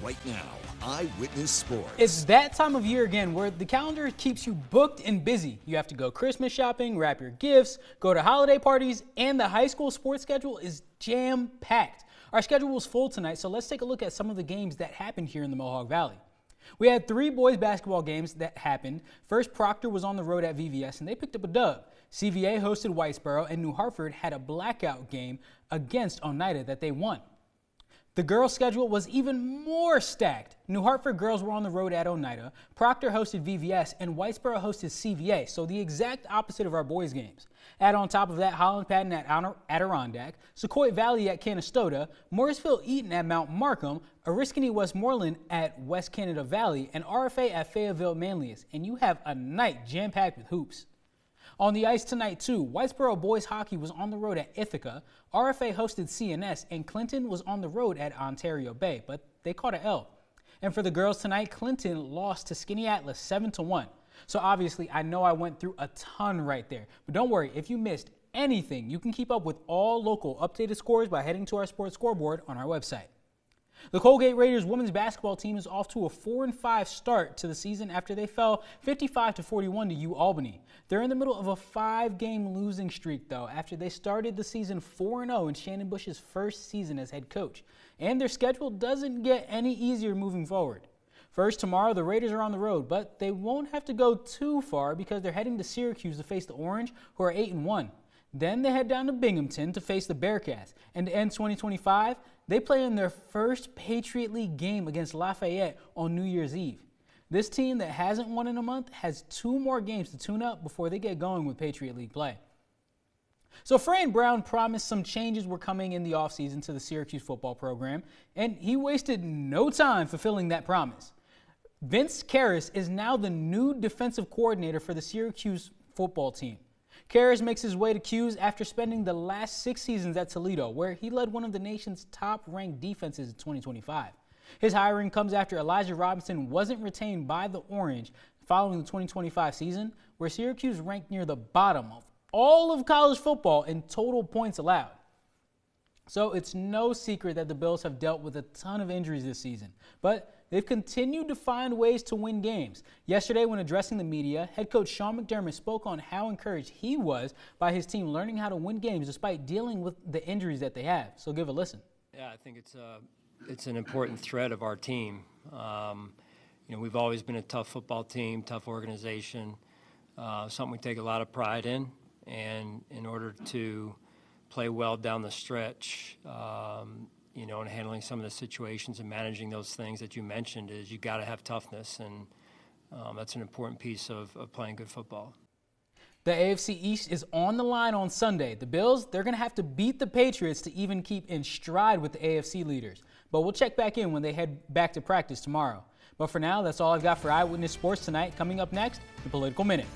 right now. Eyewitness Sports. It's that time of year again where the calendar keeps you booked and busy. You have to go Christmas shopping, wrap your gifts, go to holiday parties, and the high school sports schedule is jam-packed. Our schedule was full tonight, so let's take a look at some of the games that happened here in the Mohawk Valley. We had 3 boys basketball games that happened. First, Proctor was on the road at VVS, and they picked up a dub. CVA hosted Whitesboro, and New Hartford had a blackout game against Oneida that they won. The girls' schedule was even more stacked. New Hartford girls were on the road at Oneida, Proctor hosted VVS, and Whitesboro hosted CVA, so the exact opposite of our boys' games. Add on top of that, Holland Patton at Adirondack, Sequoia Valley at Canastota, Morrisville Eaton at Mount Markham, Oriskany Westmoreland at West Canada Valley, and RFA at Fayetteville Manlius, and you have a night jam-packed with hoops. On the ice tonight, too, Whitesboro boys hockey was on the road at Ithaca, RFA hosted CNS, and Clinton was on the road at Ontario Bay, but they caught an L. And for the girls tonight, Clinton lost to Skinny Atlas 7-1. So obviously, I know I went through a ton right there, but don't worry, if you missed anything, you can keep up with all local updated scores by heading to our sports scoreboard on our website. The Colgate Raiders women's basketball team is off to a 4-5 start to the season after they fell 55-41 to UAlbany. They're in the middle of a 5-game losing streak, though, after they started the season 4-0 in Shannon Bush's first season as head coach. And their schedule doesn't get any easier moving forward. First, tomorrow, the Raiders are on the road, but they won't have to go too far because they're heading to Syracuse to face the Orange, who are 8-1. Then they head down to Binghamton to face the Bearcats. And to end 2025, they play in their first Patriot League game against Lafayette on New Year's Eve. This team that hasn't won in a month has 2 more games to tune up before they get going with Patriot League play. So Fran Brown promised some changes were coming in the offseason to the Syracuse football program, and he wasted no time fulfilling that promise. Vince Karras is now the new defensive coordinator for the Syracuse football team. Karras makes his way to Q's after spending the last 6 seasons at Toledo, where he led one of the nation's top-ranked defenses in 2025. His hiring comes after Elijah Robinson wasn't retained by the Orange following the 2025 season, where Syracuse ranked near the bottom of all of college football in total points allowed. So it's no secret that the Bills have dealt with a ton of injuries this season, but they've continued to find ways to win games. Yesterday, when addressing the media, head coach Sean McDermott spoke on how encouraged he was by his team learning how to win games despite dealing with the injuries that they have. So give a listen. Yeah, I think it's an important thread of our team. We've always been a tough football team, tough organization, something we take a lot of pride in. And in order to play well down the stretch, and handling some of the situations and managing those things that you mentioned, is you got to have toughness, and that's an important piece of playing good football. The AFC East is on the line on Sunday. The Bills, they're going to have to beat the Patriots to even keep in stride with the AFC leaders. But we'll check back in when they head back to practice tomorrow. But for now, that's all I've got for Eyewitness Sports tonight. Coming up next, the Political Minute.